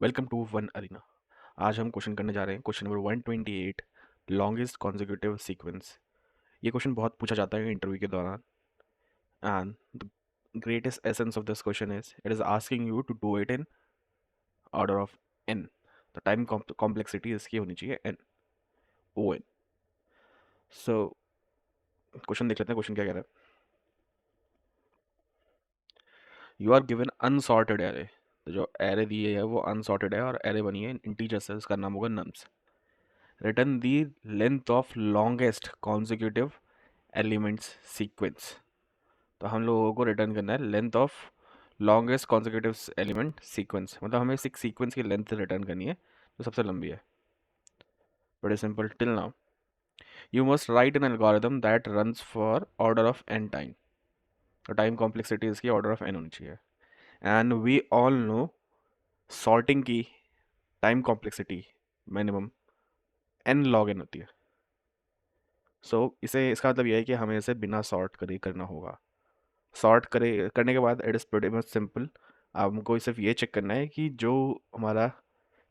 Welcome to one arena. आज हम question करने जा रहे हैं question number 128, longest consecutive sequence. ये क्वेश्चन बहुत पूछा जाता है इंटरव्यू के दौरान। And the greatest essence of this question is it is asking you to do it in order of N. The time complexity इसकी होनी चाहिए N, O N. So question देख लेते हैं, क्वेश्चन क्या कह रहा है। You are given unsorted array. तो जो एरे दी है वो अनसॉर्टेड है और एरे बनी है इंटीजर से, उसका नाम होगा nums. Return the length of longest consecutive elements sequence. तो हम लोगों को रिटर्न करना है length of longest consecutive element sequence, मतलब हमें एक सीक्वेंस की लेंथ रिटर्न करनी है जो सबसे लंबी है। बड़े simple. Till now you must write an algorithm that runs for order of n time. तो टाइम कॉम्प्लेक्सिटी इसकी ऑर्डर ऑफ एन होनी चाहिए। And we all know sorting की time complexity minimum n log n होती है। सो इसे इसका मतलब यह है कि हमें इसे बिना सॉर्ट करे करना होगा। सॉर्ट करे करने के बाद it is pretty much simple. हमको सिर्फ ये चेक करना है कि जो हमारा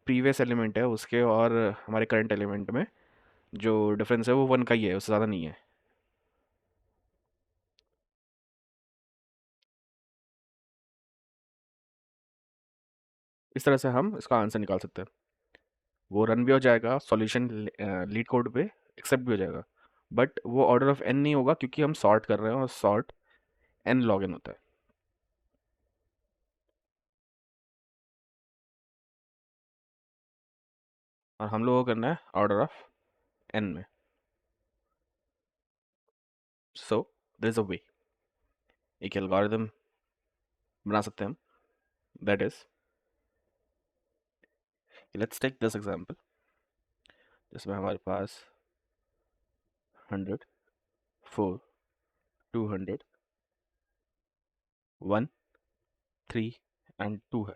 प्रीवियस एलिमेंट है उसके और हमारे करंट एलिमेंट में जो डिफरेंस है वो वन का ही है, उससे ज़्यादा नहीं है। इस तरह से हम इसका आंसर निकाल सकते हैं। वो रन भी हो जाएगा, सॉल्यूशन लीड कोड पे एक्सेप्ट भी हो जाएगा, बट वो ऑर्डर ऑफ एन नहीं होगा क्योंकि हम सॉर्ट कर रहे हैं और सॉर्ट एन लॉग एन होता है। और हम लोगों को करना है ऑर्डर ऑफ एन में। सो देयर इज अ वे, एक एल्गोरिथम बना सकते हैं हम। That is, let's take this example जिसमें हमारे पास 100, 4, 200, 1, 3 एंड 2 है।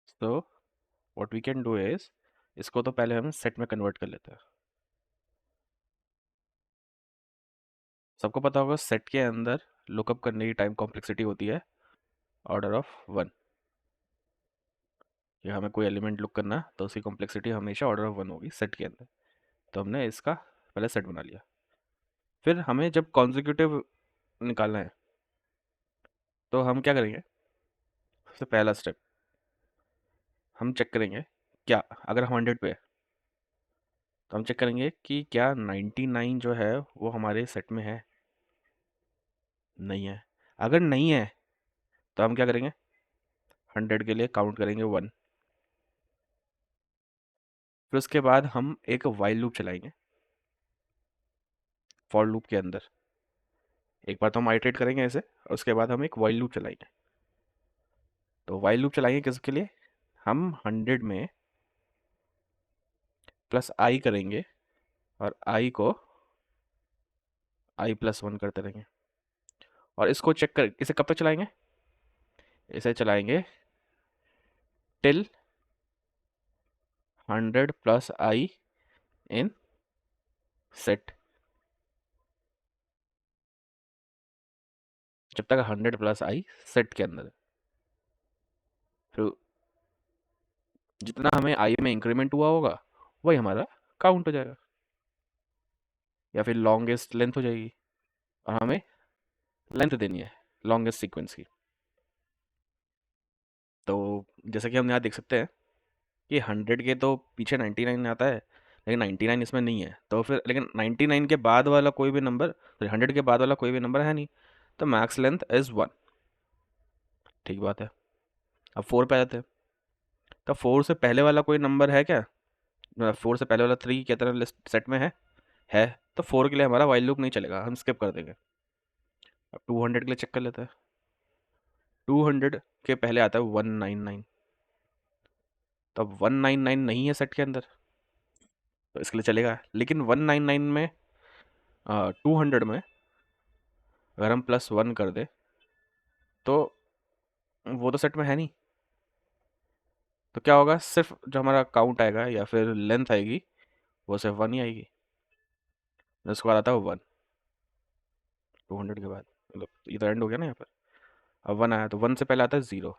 So what we can do is, इसको तो पहले हम सेट में कन्वर्ट कर लेते हैं। सबको पता होगा सेट के अंदर लुकअप करने की टाइम कॉम्प्लेक्सिटी होती है ऑर्डर ऑफ 1। या हमें कोई एलिमेंट लुक करना है तो उसकी कॉम्प्लेक्सिटी हमेशा ऑर्डर ऑफ 1 होगी सेट के अंदर। तो हमने इसका पहले सेट बना लिया। फिर हमें जब कॉन्जिक्यूटिव निकालना है तो हम क्या करेंगे। सबसे पहला स्टेप, हम चेक करेंगे क्या, अगर हम 100 पे है तो हम चेक करेंगे कि क्या 99 जो है वो हमारे सेट में है। नहीं है। अगर नहीं है तो हम क्या करेंगे, 100 के लिए काउंट करेंगे 1। फिर उसके बाद हम एक वाइल लूप चलाएंगे फॉर लूप के अंदर। एक बार तो हम आइटरेट करेंगे ऐसे, और उसके बाद हम एक वाइल लूप चलाएंगे। तो वाइल लूप चलाएंगे किसके लिए, हम 100 में प्लस आई करेंगे और आई को i+1 करते रहेंगे। और इसको चेक कर, इसे कब तक चलाएंगे, इसे चलाएंगे टिल 100 + i इन सेट। जब तक 100 + i सेट के अंदर है। फिर जितना हमें आई में इंक्रीमेंट हुआ होगा वही हमारा काउंट हो जाएगा, या फिर लॉन्गेस्ट लेंथ हो जाएगी। और हमें लेंथ देनी है लॉन्गेस्ट सीक्वेंस की। तो जैसा कि हम यहाँ देख सकते हैं कि 100 के तो पीछे 99 आता है, लेकिन 99 इसमें नहीं है। तो फिर लेकिन 99 के बाद वाला कोई भी नंबर, 100 के बाद वाला कोई भी नंबर है नहीं। तो मैक्स लेंथ इज 1। ठीक बात है। अब 4 पे आ जाते हैं। तो 4 से पहले वाला कोई नंबर है क्या, 4 से पहले वाला 3 की तरह लिस्ट सेट में है। तो 4 के लिए हमारा वाइल लूप नहीं चलेगा, हम स्किप कर देंगे। अब 200 के लिए चेक कर लेते हैं। 200 के पहले आता है 199। तो अब 199 नहीं है सेट के अंदर, तो इसके लिए चलेगा। लेकिन 199 में 200 में अगर हम +1 कर दे तो वो तो सेट में है नहीं। तो क्या होगा, सिर्फ जो हमारा काउंट आएगा या फिर लेंथ आएगी वो सिर्फ 1 ही आएगी। उसके बाद आता है 1, 200 के बाद, मतलब ये तो एंड हो गया ना यहाँ पर। अब 1 आया तो 1 से पहले आता है 0।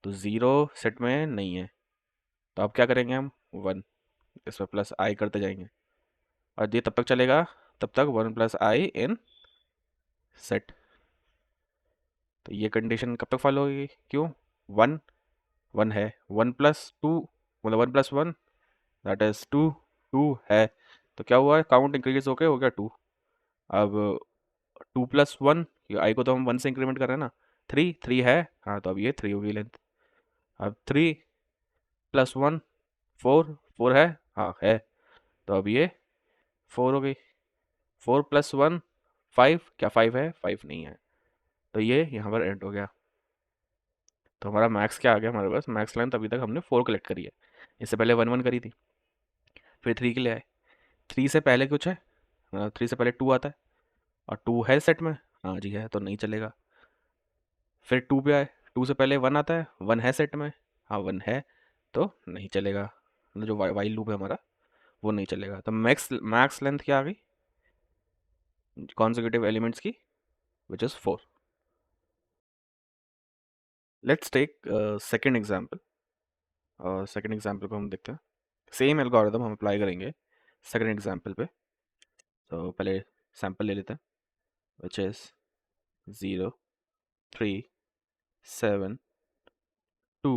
तो 0 सेट में नहीं है, तो अब क्या करेंगे हम, 1, इसमें प्लस आई करते जाएंगे, और ये तब तक चलेगा तब तक 1 प्लस आई इन सेट। तो ये कंडीशन कब तक फॉलो होगी, क्यों, 1 1 है, 1 प्लस 2 मतलब 1 प्लस 1 दैट इज 2, 2 है, तो क्या हुआ है, काउंट इंक्रीज होके हो गया 2। अब 2 प्लस 1, आई को तो हम 1 से इंक्रीमेंट कर रहे हैं ना, 3 3 है, हाँ तो अब ये 3 होगी लेंथ। अब 3 प्लस 1 4, 4 है, हाँ है, तो अब ये 4 हो गई। 4 प्लस 1 5, क्या 5 है, 5 नहीं है, तो ये यहाँ पर एंड हो गया। तो हमारा मैक्स क्या आ गया, हमारे पास मैक्स लेंथ अभी तक हमने 4 कलेक्ट करी है, इससे पहले 1 1 करी थी, फिर 3 के लिए आए। 3 से पहले कुछ है, 3 से पहले 2 आता है, और 2 है सेट में, हाँ जी है, तो नहीं चलेगा। फिर 2 पे आए, 2 से पहले 1 आता है, 1 है सेट में, हाँ 1 है, तो नहीं चलेगा, मतलब जो वाइल लूप है हमारा वो नहीं चलेगा। तो मैक्स मैक्स लेंथ क्या आ गई कॉन्जिक्यूटिव एलिमेंट्स की, which is 4। Let's take second example, और सेकेंड एग्जाम्पल को हम देखते हैं, सेम एल्गोरिदम हम अप्लाई करेंगे सेकेंड एग्जाम्पल पे। तो पहले सैम्पल ले लेते हैं, विच इज़ 0 3 7 2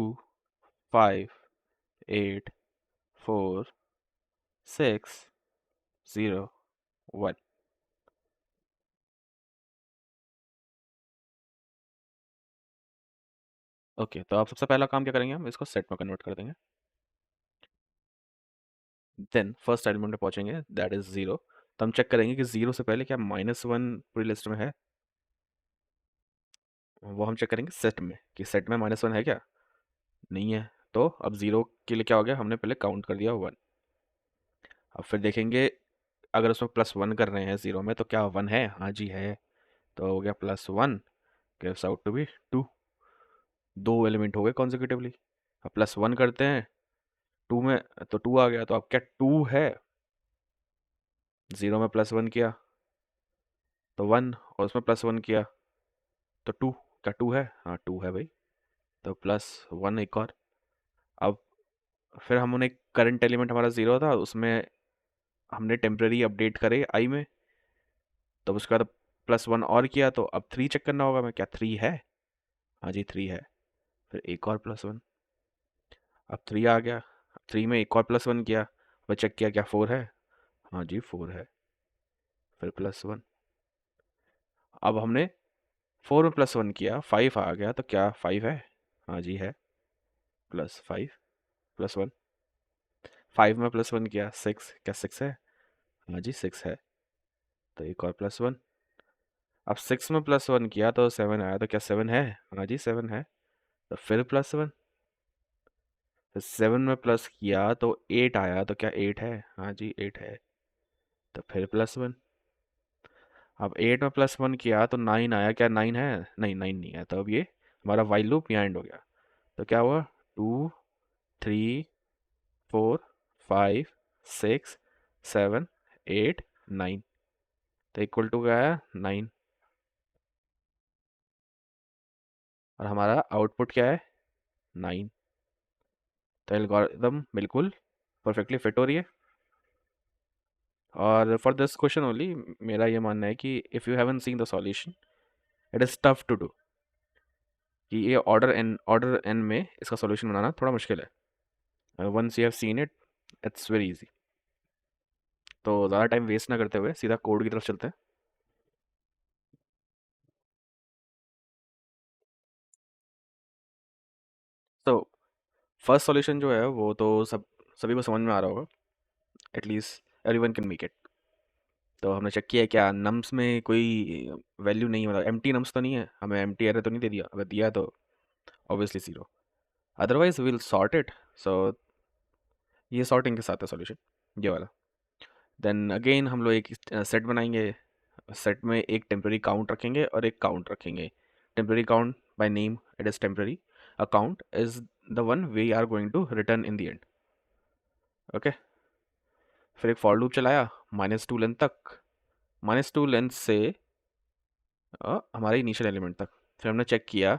5 8 4 6 0 1। ओके, तो आप सबसे पहला काम क्या करेंगे, हम इसको सेट में कन्वर्ट कर देंगे। देन फर्स्ट एलिमेंट में पहुंचेंगे, दैट इज 0, तो हम चेक करेंगे कि 0 से पहले क्या -1 पूरी लिस्ट में है, वो हम चेक करेंगे सेट में कि सेट में -1 है क्या, नहीं है। तो अब 0 के लिए क्या हो गया, हमने पहले काउंट कर दिया 1। अब फिर देखेंगे अगर उसमें +1 कर रहे हैं 0 में, तो क्या 1 है, हाँ जी है, तो हो गया +1 गिव्स आउट टू बी 2। दो एलिमेंट हो गए कॉन्जिक्यूटिवली। अब +1 करते हैं 2 में, तो 2 आ गया, तो अब क्या 2 है, 0 में +1 किया तो 1, और उसमें +1 किया तो 2, क्या 2 है, हाँ 2 है भाई, तो +1 एक और। अब फिर हमने करंट एलिमेंट हमारा 0 था, उसमें हमने टेम्पररी अपडेट करे आई में, तो उसके बाद +1 और किया, तो अब 3 चेक करना होगा मैं, क्या 3 है, हाँ जी 3 है, फिर एक और +1, अब 3 आ गया, 3 में एक और +1 किया, वह चेक किया क्या 4 है, हाँ जी 4 है, फिर +1। अब हमने 4 में +1 किया, 5 आ गया, तो क्या 5 है, हाँ जी है, +5 +1। 5 में +1 किया 6, क्या 6 है, हाँ जी 6 है, तो एक और +1। अब 6 में +1 किया तो 7 आया, तो क्या 7 है, हाँ जी 7 है, तो फिर +1। फिर 7 में प्लस किया तो 8 आया, तो क्या 8 है, हाँ जी 8 है, तो फिर +1। अब 8 में +1 किया तो 9 आया, क्या 9 है, नहीं 9 नहीं है, तो अब ये हमारा वाइल लूप यहाँ एंड हो गया। तो क्या हुआ, 2 3 4 5 6 7 8 9, तो इक्वल टू क्या है 9, और हमारा आउटपुट क्या है 9। तो एल्गोरिदम बिल्कुल परफेक्टली फिट हो रही है। और फॉर दिस क्वेश्चन ओनली मेरा ये मानना है कि if you haven't seen the solution, it is tough to do, कि ये ऑर्डर एन में इसका सॉल्यूशन बनाना थोड़ा मुश्किल है। Once you have seen it, it's very easy. तो ज़्यादा टाइम वेस्ट ना करते हुए सीधा कोड की तरफ चलते हैं। तो फर्स्ट सॉल्यूशन जो है वो तो सभी को समझ में आ रहा होगा, at least everyone can make it. तो हमने चेक किया है क्या नम्स में कोई वैल्यू नहीं, मतलब एम्प्टी नम्स तो नहीं है, हमें एम्प्टी एरर तो नहीं दे दिया, अगर दिया तो obviously 0, otherwise will sort it. So ये सॉर्टिंग के साथ है सॉल्यूशन, ये वाला। देन अगेन हम लोग एक सेट बनाएंगे, सेट में एक टेम्पररी काउंट रखेंगे और एक काउंट रखेंगे। Temporary count by name it is temporary, a count is the one we are going to return in the end. Okay, फिर एक फॉर लूप चलाया -2 लेंथ तक, -2 लेंथ से हमारे इनिशियल एलिमेंट तक। फिर हमने चेक किया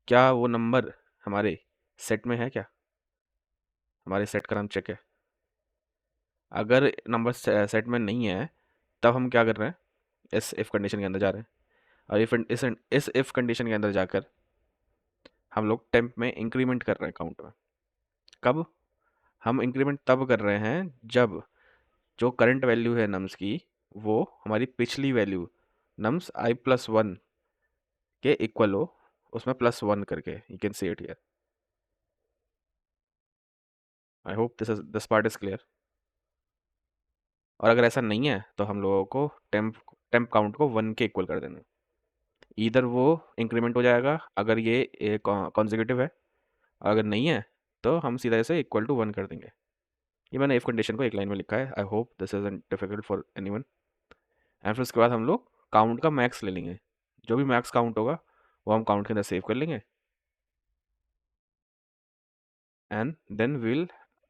क्या वो नंबर हमारे सेट में है क्या? हमारे सेट का नाम चेक है। अगर नंबर सेट में नहीं है, तब हम क्या कर रहे हैं? इस इफ कंडीशन के अंदर जा रहे हैं। और इस इफ कंडीशन के अंदर जाकर हम लोग टेम्प में इंक्रीमेंट कर रहे हैं काउंट में। कब? हम इंक्रीमेंट तब कर रहे हैं जब जो करंट वैल्यू है नम्स की, वो हमारी पिछली वैल्यू नम्स i+1 के इक्वल हो, उसमें +1 करके। You can see it here. I hope this part is clear. और अगर ऐसा नहीं है तो हम लोगों को टेम्प टेम्प काउंट को 1 के इक्वल कर देना। इधर वो इंक्रीमेंट हो जाएगा अगर ये कॉन्जिक्यूटिव है, अगर नहीं है तो हम सीधा इसे इक्वल टू 1 कर देंगे। ये मैंने इफ कंडीशन को एक लाइन में लिखा है। I hope this is difficult for anyone. And फिर उसके बाद हम लोग काउंट का मैक्स ले लेंगे। जो भी मैक्स काउंट होगा वो हम काउंट के अंदर सेव कर लेंगे। And then will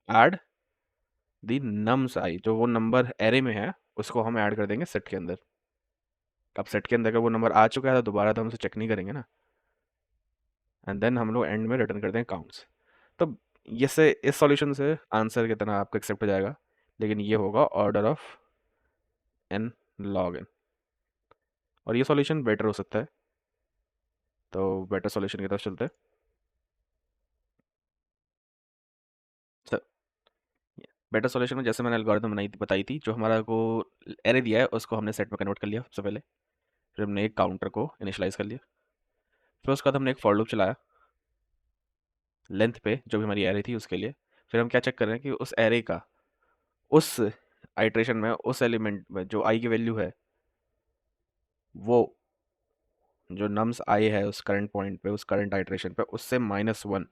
add the nums i, जो वो नंबर एरे में है उसको हम ऐड कर देंगे सेट के अंदर। अब सेट के अंदर अगर वो नंबर आ चुका है तो दोबारा तो हम उसे चेक नहीं करेंगे ना। एंड देन हम लोग एंड में रिटर्न कर देंगे काउंट्स। तो ये से इस सॉल्यूशन से आंसर कितना आपको एक्सेप्ट हो जाएगा, लेकिन ये होगा order of n log n। और ये सॉल्यूशन बेटर हो सकता है, तो बेटर सॉल्यूशन की तरफ चलते हैं। बेटर सॉल्यूशन में जैसे मैंने एल्गोरिथम बताई थी, जो हमारा को एरे दिया है उसको हमने सेट में कन्वर्ट कर लिया सबसे पहले। फिर हमने एक काउंटर को इनिशियलाइज कर लिया। फिर उसके बाद हमने एक फॉर लूप चलाया लेंथ पे, जो भी हमारी एरे थी उसके लिए। फिर हम क्या चेक कर रहे हैं कि उस एरे का उस आइट्रेशन में उस एलिमेंट में जो आई की वैल्यू है, वो जो नम्स आई है उस करंट पॉइंट पे, उस करंट आइट्रेशन पे, उससे -1।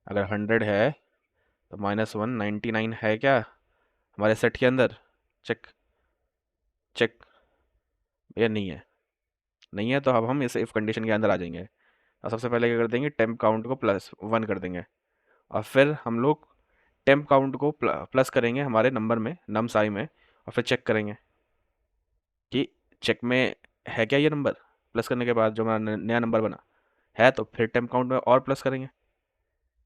अगर 100 है तो -1 99 है क्या हमारे सेट के अंदर? Check check. ये नहीं है। नहीं है तो अब हम इस इफ कंडीशन के अंदर आ जाएंगे। और सबसे पहले क्या कर देंगे? टेम्प काउंट को +1 कर देंगे। और फिर हम लोग टेम्प काउंट को प्लस करेंगे हमारे नंबर में, नम्स आई में। और फिर चेक करेंगे कि चेक में है क्या ये नंबर। प्लस करने के बाद जो हमारा नया नंबर बना है, तो फिर टेम्प काउंट में और प्लस करेंगे,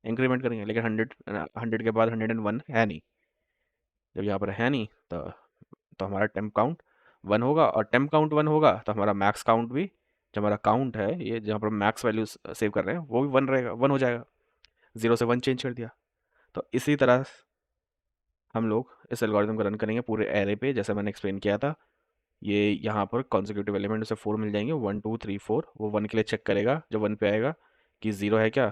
इंक्रीमेंट करेंगे। लेकिन 100 के बाद 101 है नहीं। जब यहाँ पर है नहीं तो हमारा टेम्प काउंट 1 होगा। और टेम्प काउंट 1 होगा तो हमारा मैक्स काउंट भी, जो हमारा काउंट है ये जहाँ पर मैक्स वैल्यू सेव कर रहे हैं, वो भी 1 रहेगा, 1 हो जाएगा। 0 से 1 चेंज कर दिया। तो इसी तरह हम लोग इस एल्गोरिथम को रन करेंगे पूरे एरे पे, जैसे मैंने एक्सप्लेन किया था। ये यहाँ पर कॉन्जिक्यूटिव एलिमेंट उसे 4 मिल जाएंगे, 1 2 3 4। वो 1 के लिए चेक करेगा, जब 1 पे आएगा कि 0 है क्या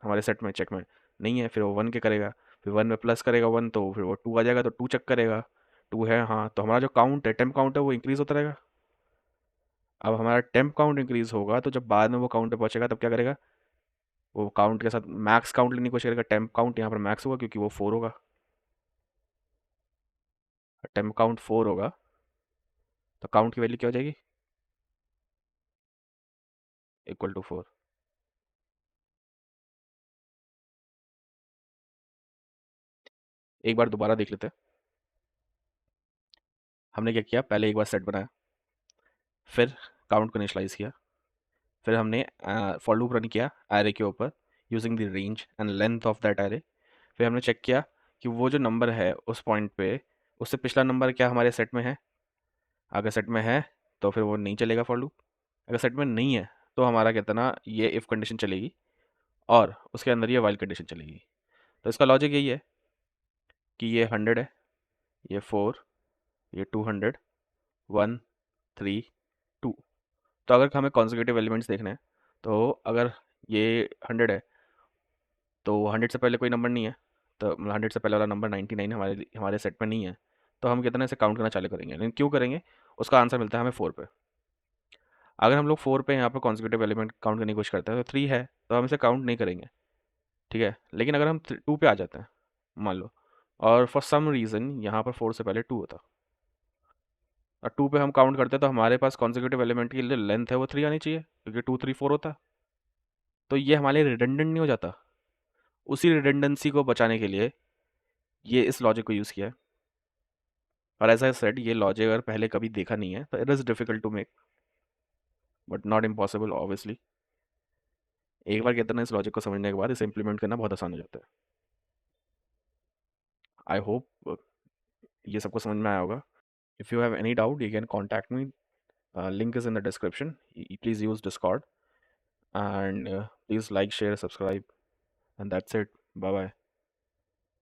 हमारे सेट में, चेक में नहीं है, फिर वो 1 के करेगा। फिर 1 में प्लस करेगा 1, तो फिर वो 2 आ जाएगा, तो 2 चेक करेगा। 2 है, हाँ, तो हमारा जो काउंट है, टेम्प काउंट है, वो इंक्रीज होता रहेगा। अब हमारा टेम्प काउंट इंक्रीज होगा तो जब बाद में वो काउंट पे पहुंचेगा तब क्या करेगा? वो काउंट के साथ मैक्स काउंट लेने की कोशिश करेगा। टेम्प काउंट यहाँ पर मैक्स होगा क्योंकि वो 4 होगा। टेम्प काउंट 4 होगा तो काउंट की वैल्यू क्या हो जाएगी? Equal to 4। एक बार दोबारा देख लेते हैं। हमने क्या किया? पहले एक बार सेट बनाया, फिर काउंट को इनिशियलाइज किया, फिर हमने फॉर लूप रन किया एरे के ऊपर using the range and length of that array. फिर हमने चेक किया कि वो जो नंबर है उस पॉइंट पे, उससे पिछला नंबर क्या हमारे सेट में है। अगर सेट में है तो फिर वो नहीं चलेगा फॉर लूप। अगर सेट में नहीं है तो हमारा कितना ये इफ़ कंडीशन चलेगी और उसके अंदर ये वाइल कंडीशन चलेगी। तो इसका लॉजिक यही है कि ये 100 है, ये 4, ये 200, 1 3 2। तो अगर हमें कॉन्जिक्यूटिव एलिमेंट्स देखने हैं, तो अगर ये 100 है तो 100 से पहले कोई नंबर नहीं है, तो 100 से पहले वाला नंबर 99 हमारे हमारे सेट में नहीं है। तो हम कितने से काउंट करना चालू करेंगे? लेकिन क्यों करेंगे? उसका आंसर मिलता है हमें 4 पे। अगर हम लोग 4 पे यहाँ पर कॉन्जिक्यूटिव एलिमेंट काउंट करने की कोशिश करते हैं तो 3 है, तो हम इसे काउंट नहीं करेंगे, ठीक है। लेकिन अगर हम 2 पे आ जाते हैं मान लो, और फॉर सम रीज़न यहाँ पर 4 से पहले 2 होता, और 2 पे हम काउंट करते हैं, तो हमारे पास कॉन्जिक्यूटिव एलिमेंट की जो लेंथ है वो 3 आनी चाहिए, क्योंकि 2 3 4 होता। तो ये हमारे रिडंडेंट नहीं हो जाता? उसी रिडंडेंसी को बचाने के लिए ये इस लॉजिक को यूज़ किया है। और एज आई सेड, ये लॉजिक अगर पहले कभी देखा नहीं है तो it is difficult to make, but not impossible obviously. एक बार कहते हैं ना, इस लॉजिक को समझने के बाद इसे इम्प्लीमेंट करना बहुत आसान हो जाता है। आई होप ये सबको समझ में आया होगा। If you have any doubt you can contact me, link is in the description. Please use Discord, and please like, share, subscribe, and that's it. Bye bye.